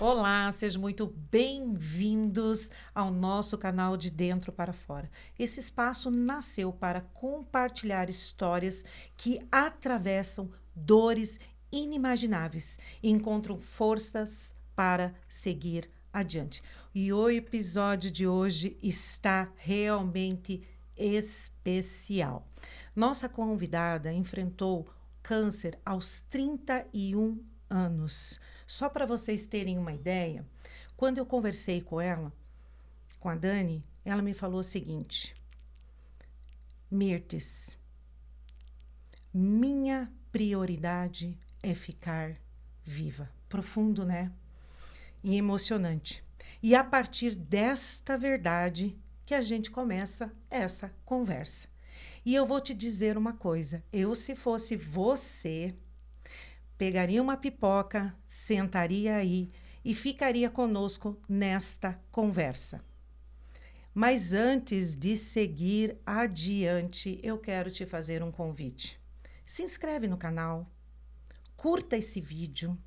Olá, sejam muito bem-vindos ao nosso canal De Dentro para Fora. Esse espaço nasceu para compartilhar histórias que atravessam dores inimagináveis e encontram forças para seguir adiante. E o episódio de hoje está realmente especial. Nossa convidada enfrentou câncer aos 31 anos. Só para vocês terem uma ideia, quando eu conversei com ela, com a Dani, ela me falou o seguinte: Mirtes, minha prioridade é ficar viva. Profundo, né? E emocionante. E a partir desta verdade que a gente começa essa conversa. E eu vou te dizer uma coisa: eu, se fosse você, pegaria uma pipoca, sentaria aí e ficaria conosco nesta conversa. Mas antes de seguir adiante, eu quero te fazer um convite. Se inscreve no canal, curta esse vídeo,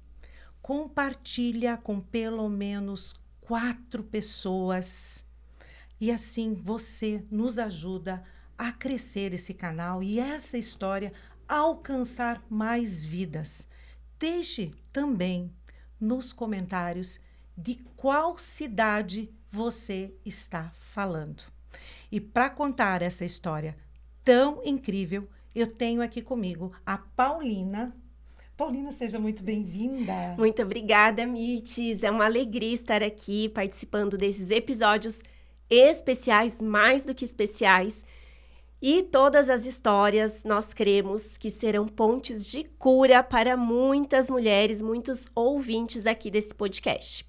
compartilha com pelo menos 4 pessoas e assim você nos ajuda a crescer esse canal e essa história alcançar mais vidas. Deixe também nos comentários de qual cidade você está falando. E para contar essa história tão incrível, eu tenho aqui comigo a Paulina. Paulina, seja muito bem-vinda. Muito obrigada, Mirtes. É uma alegria estar aqui participando desses episódios especiais, mais do que especiais. E todas as histórias nós cremos que serão pontes de cura para muitas mulheres, muitos ouvintes aqui desse podcast.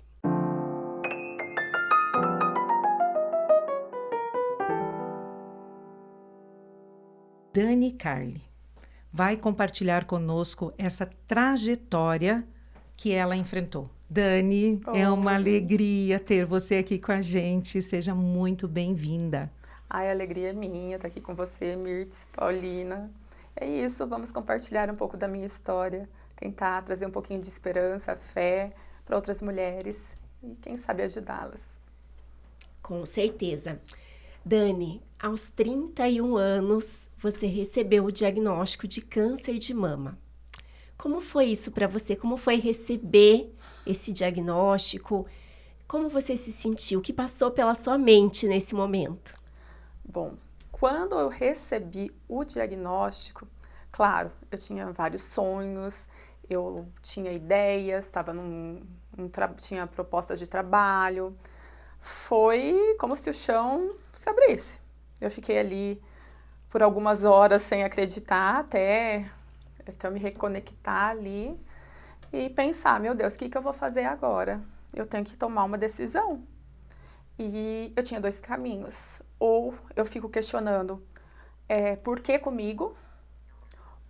Dani Carli vai compartilhar conosco essa trajetória que ela enfrentou. Dani, é uma alegria ter você aqui com a gente. Seja muito bem-vinda. Ai, a alegria é minha estar aqui com você, Mirtes, Paulina. É isso, vamos compartilhar um pouco da minha história, tentar trazer um pouquinho de esperança, fé para outras mulheres e, quem sabe, ajudá-las. Com certeza. Dani, aos 31 anos, você recebeu o diagnóstico de câncer de mama. Como foi isso para você? Como foi receber esse diagnóstico? Como você se sentiu? O que passou pela sua mente nesse momento? Bom, quando eu recebi o diagnóstico, claro, eu tinha vários sonhos, eu tinha ideias, tinha propostas de trabalho. Foi como se o chão se abrisse. Eu fiquei ali por algumas horas sem acreditar, até eu me reconectar ali e pensar, meu Deus, o que eu vou fazer agora? Eu tenho que tomar uma decisão. E eu tinha 2 caminhos. Ou eu fico questionando por que comigo?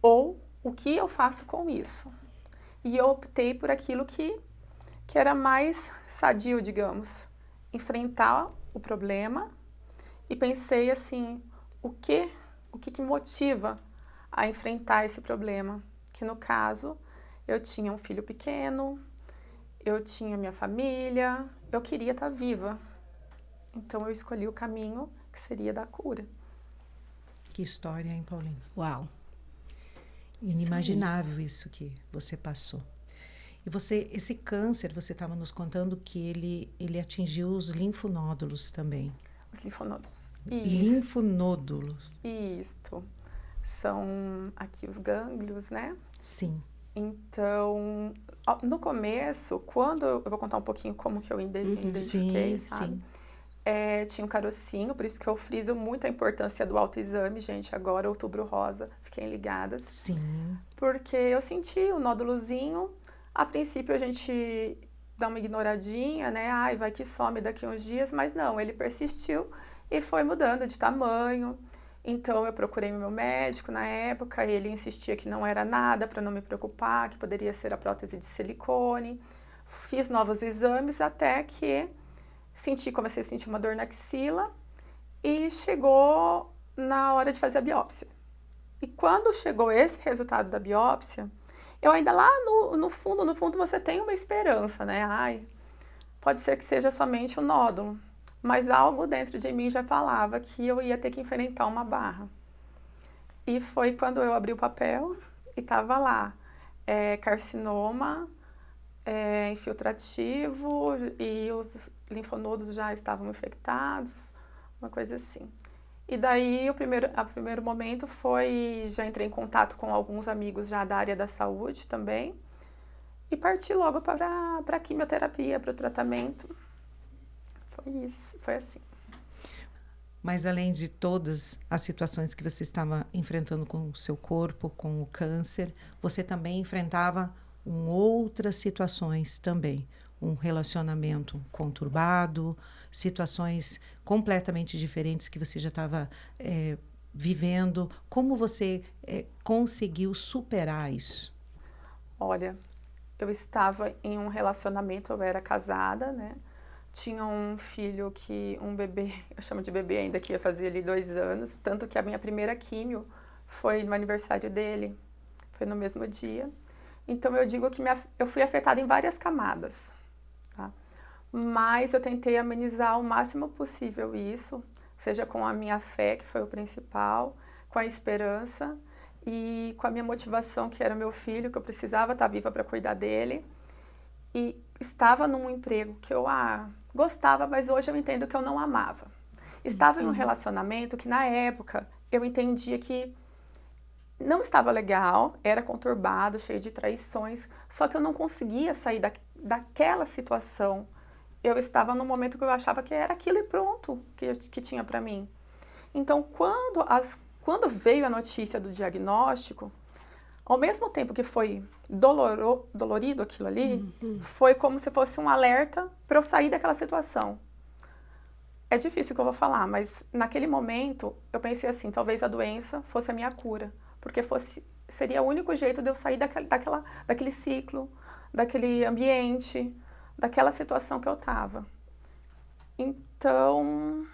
Ou o que eu faço com isso? E eu optei por aquilo que era mais sadio, digamos. Enfrentar o problema e pensei assim, o que motiva a enfrentar esse problema? Que no caso, eu tinha um filho pequeno, eu tinha minha família, eu queria estar viva. Então eu escolhi o caminho que seria da cura. Que história, hein, Paulina? Uau! Inimaginável isso que você passou. E você, esse câncer, você estava nos contando que ele atingiu os linfonódulos também. Os linfonodos. Linfonódulos. Isto. São aqui os gânglios, né? Sim. Então, no começo, quando eu vou contar um pouquinho como que eu identifiquei, sim, sabe? Sim. Tinha um carocinho, por isso que eu friso muito a importância do autoexame, gente. Agora, Outubro Rosa, fiquem ligadas. Sim. Porque eu senti o nódulozinho. A princípio, a gente dá uma ignoradinha, né? Ai, vai que some daqui uns dias. Mas não, ele persistiu e foi mudando de tamanho. Então, eu procurei o meu médico na época. Ele insistia que não era nada, para não me preocupar, que poderia ser a prótese de silicone. Fiz novos exames até que comecei a sentir uma dor na axila e chegou na hora de fazer a biópsia. E quando chegou esse resultado da biópsia, eu ainda lá no fundo você tem uma esperança, né? Ai, pode ser que seja somente um nódulo, mas algo dentro de mim já falava que eu ia ter que enfrentar uma barra. E foi quando eu abri o papel e estava lá, carcinoma, infiltrativo, e os linfonodos já estavam infectados, uma coisa assim. E daí, o primeiro momento foi, já entrei em contato com alguns amigos já da área da saúde também, e parti logo para a quimioterapia, para o tratamento. Foi isso, foi assim. Mas além de todas as situações que você estava enfrentando com o seu corpo, com o câncer, você também enfrentava outras situações também. Um relacionamento conturbado, situações completamente diferentes que você já estava vivendo. Como você conseguiu superar isso? Olha, eu estava em um relacionamento, eu era casada, né? Tinha um filho um bebê, eu chamo de bebê ainda, que ia fazer ali 2 anos, tanto que a minha primeira químio foi no aniversário dele, foi no mesmo dia. Então, eu digo que eu fui afetada em várias camadas, tá? Mas eu tentei amenizar o máximo possível isso, seja com a minha fé, que foi o principal, com a esperança e com a minha motivação, que era meu filho, que eu precisava estar viva para cuidar dele. E estava num emprego que eu gostava, mas hoje eu entendo que eu não amava. Estava em um relacionamento que, na época, eu entendia que não estava legal, era conturbado, cheio de traições, só que eu não conseguia sair daquela situação. Eu estava num momento que eu achava que era aquilo e pronto que tinha para mim. Então, quando veio a notícia do diagnóstico, ao mesmo tempo que foi dolorido aquilo ali, foi como se fosse um alerta para eu sair daquela situação. É difícil o que eu vou falar, mas naquele momento eu pensei assim, talvez a doença fosse a minha cura, porque seria o único jeito de eu sair daquele ciclo, daquele ambiente, daquela situação que eu estava. Então,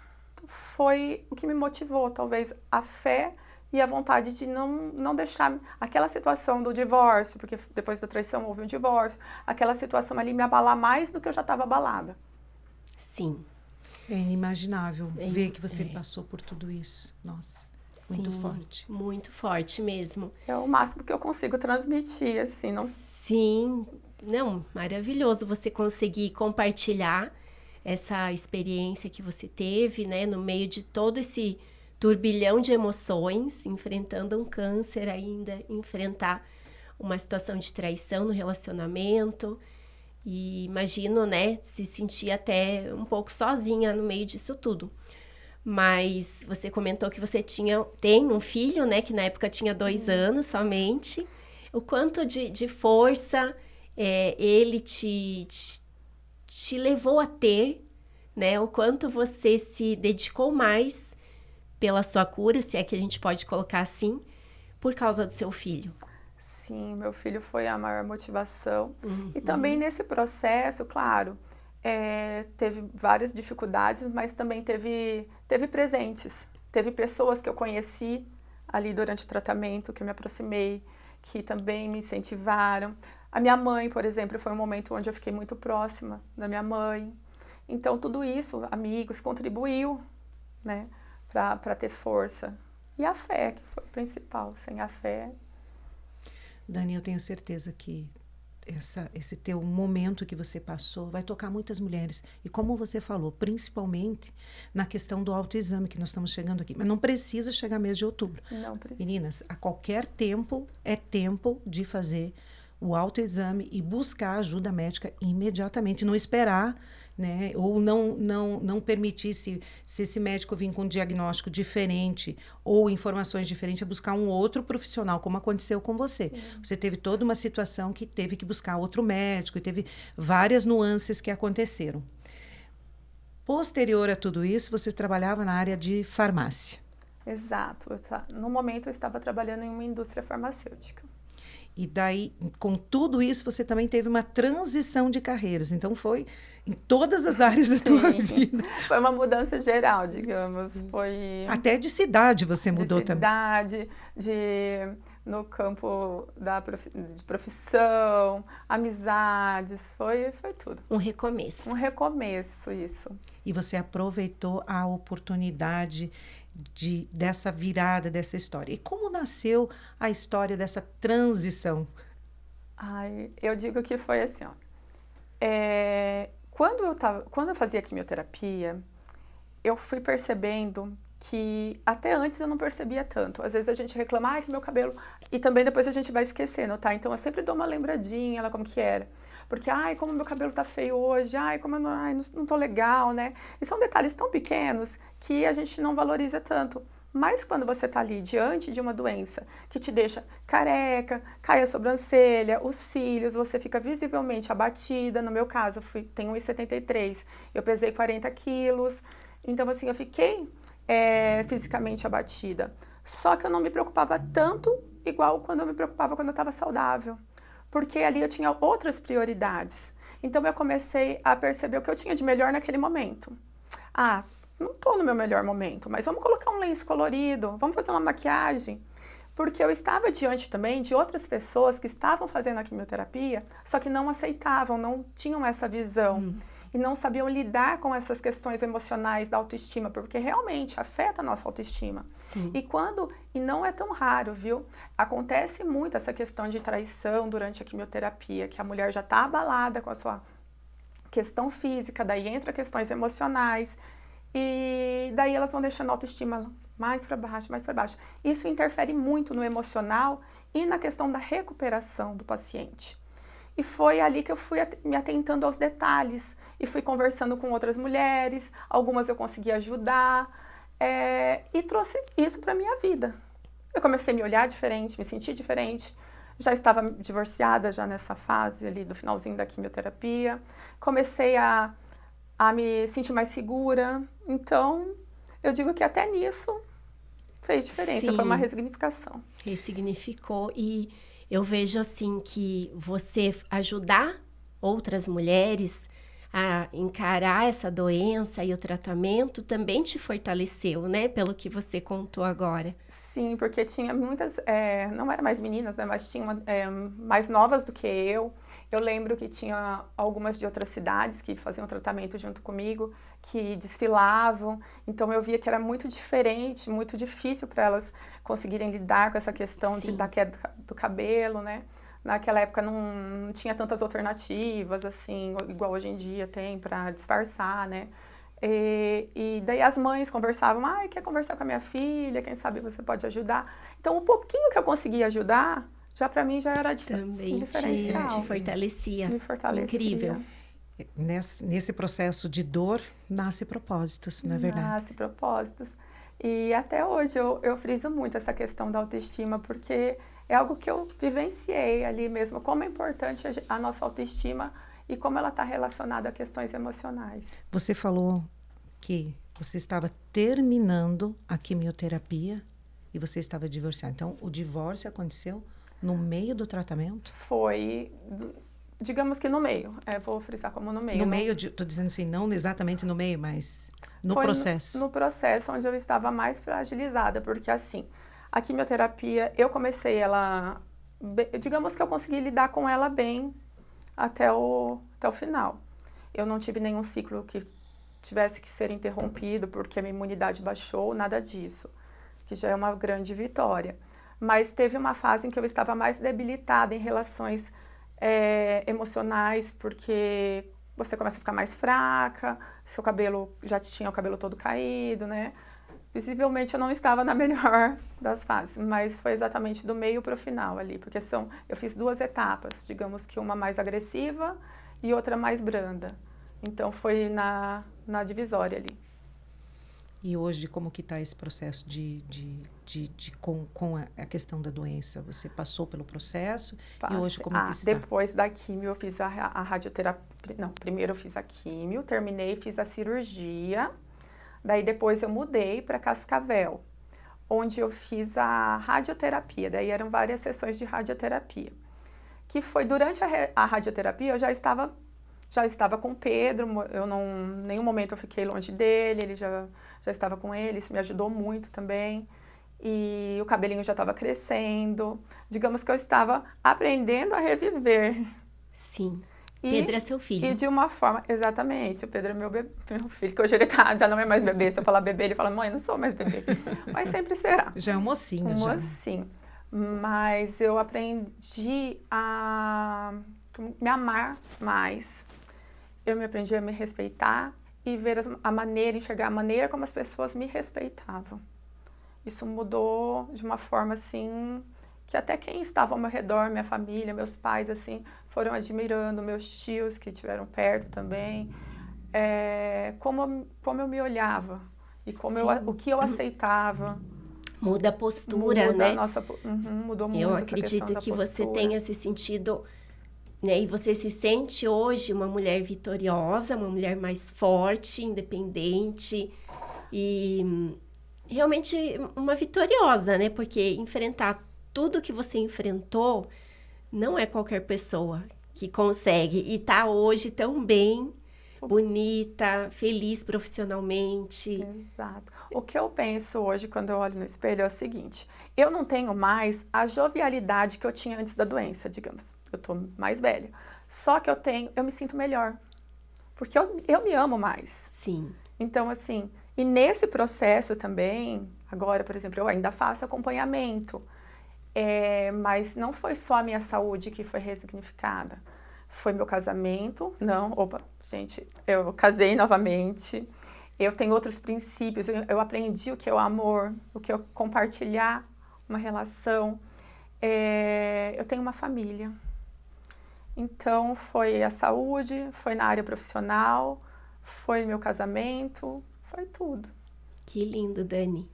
foi o que me motivou, talvez a fé e a vontade de não deixar aquela situação do divórcio, porque depois da traição houve um divórcio, aquela situação ali me abalar mais do que eu já estava abalada. Sim. É inimaginável ver que você passou por tudo isso. Nossa, muito forte. Muito forte mesmo. É o máximo que eu consigo transmitir, assim. Não... Sim, não, maravilhoso você conseguir compartilhar essa experiência que você teve, né, no meio de todo esse turbilhão de emoções, enfrentando um câncer ainda, enfrentar uma situação de traição no relacionamento. E imagino, né, se sentir até um pouco sozinha no meio disso tudo. Mas você comentou que você tem um filho, né, que na época tinha 2 anos somente. O quanto de força ele te levou a ter, né? O quanto você se dedicou mais pela sua cura, se é que a gente pode colocar assim, por causa do seu filho. Sim, meu filho foi a maior motivação. E também nesse processo, claro, teve várias dificuldades, mas também teve presentes. Teve pessoas que eu conheci ali durante o tratamento, que eu me aproximei, que também me incentivaram. A minha mãe, por exemplo, foi um momento onde eu fiquei muito próxima da minha mãe. Então, tudo isso, amigos, contribuiu, né, para ter força. E a fé, que foi o principal. Sem a fé... Dani, eu tenho certeza que esse teu momento que você passou vai tocar muitas mulheres. E como você falou, principalmente na questão do autoexame, que nós estamos chegando aqui. Mas não precisa chegar mês de outubro. Não precisa. Meninas, a qualquer tempo é tempo de fazer o autoexame e buscar ajuda médica imediatamente. Não esperar, né? Ou não permitir, se esse médico vir com um diagnóstico diferente ou informações diferentes, buscar um outro profissional, como aconteceu com você. Você teve toda uma situação que teve que buscar outro médico e teve várias nuances que aconteceram. Posterior a tudo isso, você trabalhava na área de farmácia. Exato. No momento, eu estava trabalhando em uma indústria farmacêutica. E daí, com tudo isso, você também teve uma transição de carreiras. Então, foi em todas as áreas da tua vida. Foi uma mudança geral, digamos. Foi... Até de cidade você mudou também. De cidade, no campo de profissão, amizades, foi tudo. Um recomeço. Um recomeço, isso. E você aproveitou a oportunidade dessa virada, dessa história. E como nasceu a história dessa transição? Ai, eu digo que foi assim, ó. Quando eu fazia quimioterapia, eu fui percebendo que até antes eu não percebia tanto. Às vezes a gente reclama, que meu cabelo... E também depois a gente vai esquecendo, tá? Então eu sempre dou uma lembradinha, como que era. Porque, como meu cabelo tá feio hoje, como eu não tô legal, né? E são detalhes tão pequenos que a gente não valoriza tanto. Mas quando você tá ali diante de uma doença que te deixa careca, cai a sobrancelha, os cílios, você fica visivelmente abatida. No meu caso, tenho 1,73, eu pesei 40 quilos. Então, assim, eu fiquei fisicamente abatida. Só que eu não me preocupava tanto igual quando eu me preocupava quando eu estava saudável. Porque ali eu tinha outras prioridades. Então, eu comecei a perceber o que eu tinha de melhor naquele momento. Não estou no meu melhor momento, mas vamos colocar um lenço colorido, vamos fazer uma maquiagem. Porque eu estava diante também de outras pessoas que estavam fazendo a quimioterapia, só que não aceitavam, não tinham essa visão. E não sabiam lidar com essas questões emocionais da autoestima, porque realmente afeta a nossa autoestima. Sim. E não é tão raro, viu? Acontece muito essa questão de traição durante a quimioterapia, que a mulher já está abalada com a sua questão física, daí entra questões emocionais, e daí elas vão deixando a autoestima mais para baixo, mais para baixo. Isso interfere muito no emocional e na questão da recuperação do paciente. E foi ali que eu fui me atentando aos detalhes e fui conversando com outras mulheres, algumas eu consegui ajudar e trouxe isso para a minha vida. Eu comecei a me olhar diferente, me sentir diferente, já estava divorciada já nessa fase ali do finalzinho da quimioterapia, comecei a me sentir mais segura, então eu digo que até nisso fez diferença. Sim. Foi uma ressignificação. Ressignificou e... Eu vejo assim que você ajudar outras mulheres a encarar essa doença e o tratamento também te fortaleceu, né? Pelo que você contou agora. Sim, porque tinha muitas, não eram mais meninas, né? Mas tinha mais novas do que eu. Eu lembro que tinha algumas de outras cidades que faziam tratamento junto comigo, que desfilavam. Então, eu via que era muito diferente, muito difícil para elas conseguirem lidar com essa questão da queda do cabelo, né? Naquela época não tinha tantas alternativas, assim, igual hoje em dia tem para disfarçar, né? E daí as mães conversavam, quer conversar com a minha filha, quem sabe você pode ajudar. Então, o pouquinho que eu conseguia ajudar... Já para mim já era diferencial. Te fortalecia. Me fortalecia. Incrível. Nesse processo de dor, nasce propósitos, não é verdade? Nasce propósitos. E até hoje eu friso muito essa questão da autoestima, porque é algo que eu vivenciei ali mesmo, como é importante a nossa autoestima e como ela está relacionada a questões emocionais. Você falou que você estava terminando a quimioterapia e você estava divorciada. Então, o divórcio aconteceu no meio do tratamento? Foi, digamos que no meio. Vou frisar como no meio. No meio, estou dizendo assim, não exatamente no meio, mas no processo. No processo onde eu estava mais fragilizada, porque assim, a quimioterapia, eu comecei ela, digamos que eu consegui lidar com ela bem até o final. Eu não tive nenhum ciclo que tivesse que ser interrompido porque a minha imunidade baixou, nada disso, que já é uma grande vitória. Mas teve uma fase em que eu estava mais debilitada em relações emocionais, porque você começa a ficar mais fraca, seu cabelo, já tinha o cabelo todo caído, né? Visivelmente eu não estava na melhor das fases, mas foi exatamente do meio para o final ali, porque eu fiz 2 etapas, digamos que uma mais agressiva e outra mais branda. Então foi na divisória ali. E hoje, como que está esse processo com a questão da doença? Você passou pelo processo e hoje como que está? Depois da quimio eu fiz a radioterapia. Não, primeiro eu fiz a quimio, terminei, fiz a cirurgia. Daí depois eu mudei para Cascavel, onde eu fiz a radioterapia. Daí eram várias sessões de radioterapia. Que foi durante a radioterapia eu já estava com o Pedro, nenhum momento eu fiquei longe dele, ele já estava com ele, isso me ajudou muito também. e o cabelinho já estava crescendo. Digamos que eu estava aprendendo a reviver. Sim. E, Pedro é seu filho. E de uma forma, exatamente, o Pedro é meu filho, que hoje ele já não é mais bebê. Se eu falar bebê, ele fala, mãe, eu não sou mais bebê. Mas sempre será. Já é um mocinho, já. Mocinho. Mas eu aprendi a me amar mais. Eu me aprendi a me respeitar e ver a maneira, enxergar a maneira como as pessoas me respeitavam. Isso mudou de uma forma, assim, que até quem estava ao meu redor, minha família, meus pais, assim, foram admirando, meus tios que estiveram perto também, como eu me olhava e o que eu aceitava. Muda a postura, né? Mudou muito Eu essa questão acredito da que postura. você tenha se sentido, né? E você se sente hoje uma mulher vitoriosa, uma mulher mais forte, independente e realmente uma vitoriosa, né? Porque enfrentar tudo que você enfrentou não é qualquer pessoa que consegue. E tá hoje tão bem, bonita, feliz profissionalmente. Exato. O que eu penso hoje quando eu olho no espelho é o seguinte: eu não tenho mais a jovialidade que eu tinha antes da doença, digamos. Eu tô mais velha. Só que eu me sinto melhor. Porque eu me amo mais. Sim. Então, assim, e nesse processo também, agora, por exemplo, eu ainda faço acompanhamento. Mas não foi só a minha saúde que foi ressignificada. Foi meu casamento. Não, gente, eu casei novamente. Eu tenho outros princípios. Eu aprendi o que é o amor, o que é compartilhar uma relação. Eu tenho uma família. Então, foi a saúde, foi na área profissional, foi meu casamento, foi tudo. Que lindo, Dani.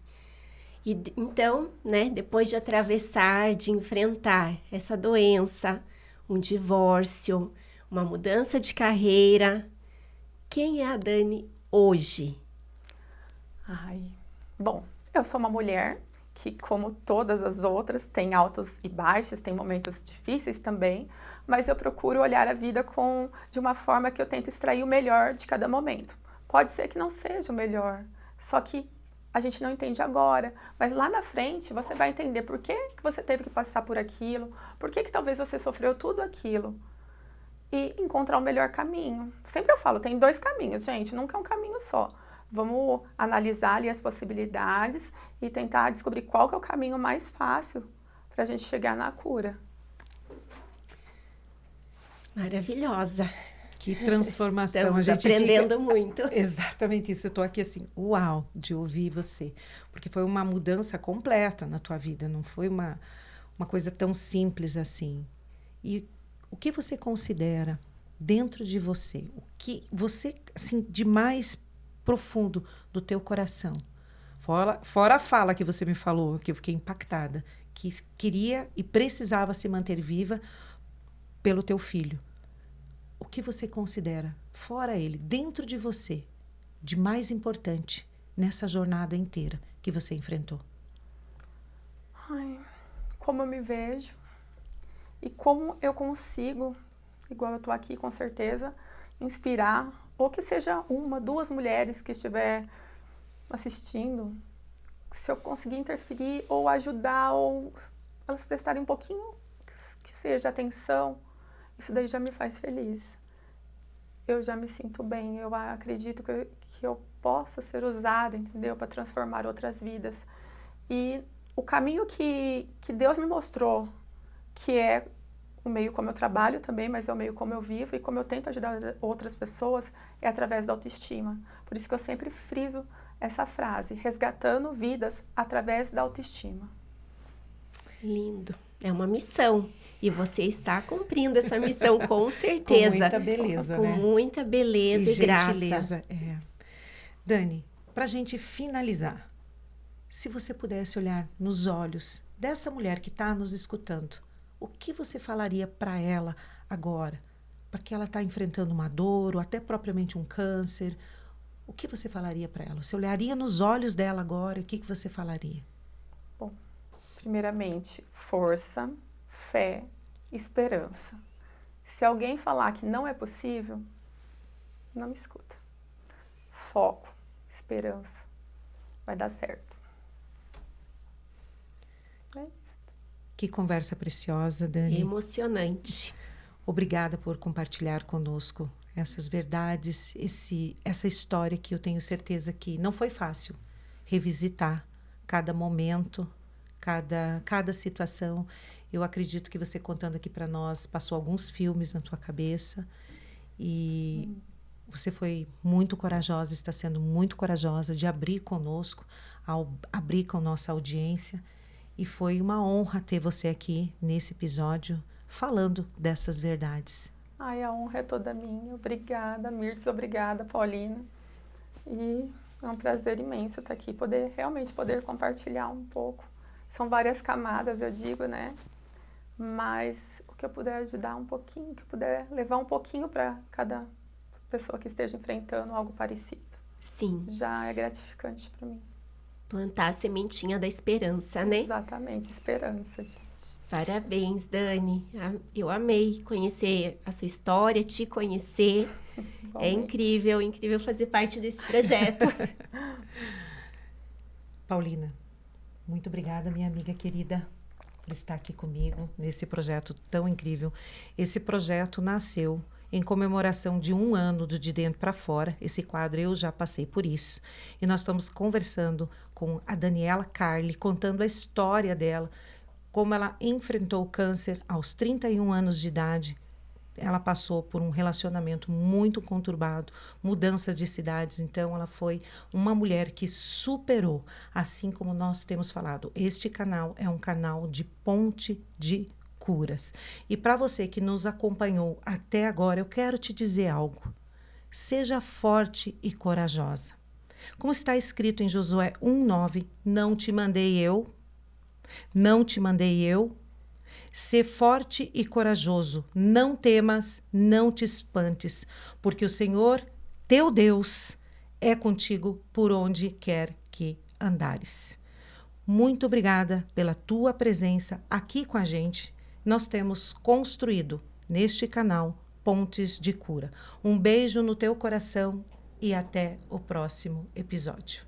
E então, né, depois de atravessar, de enfrentar essa doença, um divórcio, uma mudança de carreira, quem é a Dani hoje? Bom, eu sou uma mulher que, como todas as outras, tem altos e baixos, tem momentos difíceis também, mas eu procuro olhar a vida de uma forma que eu tento extrair o melhor de cada momento. Pode ser que não seja o melhor, só que a gente não entende agora, mas lá na frente você vai entender por que você teve que passar por aquilo, por que talvez você sofreu tudo aquilo e encontrar o melhor caminho. Sempre eu falo, tem 2 caminhos, gente, nunca é um caminho só. Vamos analisar ali as possibilidades e tentar descobrir qual que é o caminho mais fácil para a gente chegar na cura. Maravilhosa. Que transformação. Estamos a gente aprendendo muito. Exatamente isso. Eu estou aqui assim, uau, de ouvir você. Porque foi uma mudança completa na tua vida. Não foi uma coisa tão simples assim. E o que você considera dentro de você? O que você, assim, de mais profundo do teu coração? Fora a fala que você me falou, que eu fiquei impactada. Que queria e precisava se manter viva pelo teu filho. O que você considera, fora ele, dentro de você, de mais importante nessa jornada inteira que você enfrentou? Como eu me vejo e como eu consigo, igual eu estou aqui com certeza, inspirar, ou que seja 1, 2 mulheres que estiver assistindo, se eu conseguir interferir ou ajudar, ou elas prestarem um pouquinho, que seja atenção, isso daí já me faz feliz. Eu já me sinto bem, eu acredito que eu possa ser usada, entendeu? Para transformar outras vidas. E o caminho que Deus me mostrou, que é o meio como eu trabalho também, mas é o meio como eu vivo e como eu tento ajudar outras pessoas, é através da autoestima. Por isso que eu sempre friso essa frase, resgatando vidas através da autoestima. Lindo. É uma missão. E você está cumprindo essa missão, com certeza. Com muita beleza, com né? Muita beleza e graça. Gentileza, Dani, para a gente finalizar, se você pudesse olhar nos olhos dessa mulher que está nos escutando, o que você falaria para ela agora? Porque ela está enfrentando uma dor, ou até propriamente um câncer. O que você falaria para ela? Você olharia nos olhos dela agora, o que você falaria? Bom, primeiramente, força, fé, esperança. Se alguém falar que não é possível, não me escuta. Foco, esperança, vai dar certo. É isso. Que conversa preciosa, Dani. Emocionante. Obrigada por compartilhar conosco essas verdades, essa história que eu tenho certeza que não foi fácil revisitar cada momento, cada situação. Eu acredito que você contando aqui para nós passou alguns filmes na tua cabeça e Sim. você foi muito corajosa, está sendo muito corajosa de abrir conosco, abrir com nossa audiência. E foi uma honra ter você aqui nesse episódio falando dessas verdades. Ai, a honra é toda minha. Obrigada, Mirtz, obrigada, Paulina. E é um prazer imenso estar aqui, realmente poder compartilhar um pouco. São várias camadas, eu digo, né? Mas o que eu puder ajudar um pouquinho, que eu puder levar um pouquinho para cada pessoa que esteja enfrentando algo parecido. Sim. Já é gratificante para mim. Plantar a sementinha da esperança, né? Exatamente, esperança, gente. Parabéns, Dani. Eu amei conhecer a sua história, te conhecer. É incrível, incrível fazer parte desse projeto. Paulina, muito obrigada, minha amiga querida, por estar aqui comigo nesse projeto tão incrível. Esse projeto nasceu em comemoração de 1 ano do De Dentro para Fora. Esse quadro eu já passei por isso. E nós estamos conversando com a Daniela Carli, contando a história dela, como ela enfrentou o câncer aos 31 anos de idade. Ela passou por um relacionamento muito conturbado, mudança de cidades. Então, ela foi uma mulher que superou, assim como nós temos falado. Este canal é um canal de ponte de curas. E para você que nos acompanhou até agora, eu quero te dizer algo. Seja forte e corajosa. Como está escrito em Josué 1:9, não te mandei eu, não te mandei eu. Sê forte e corajoso, não temas, não te espantes, porque o Senhor, teu Deus, é contigo por onde quer que andares. Muito obrigada pela tua presença aqui com a gente. Nós temos construído neste canal Pontes de Cura. Um beijo no teu coração e até o próximo episódio.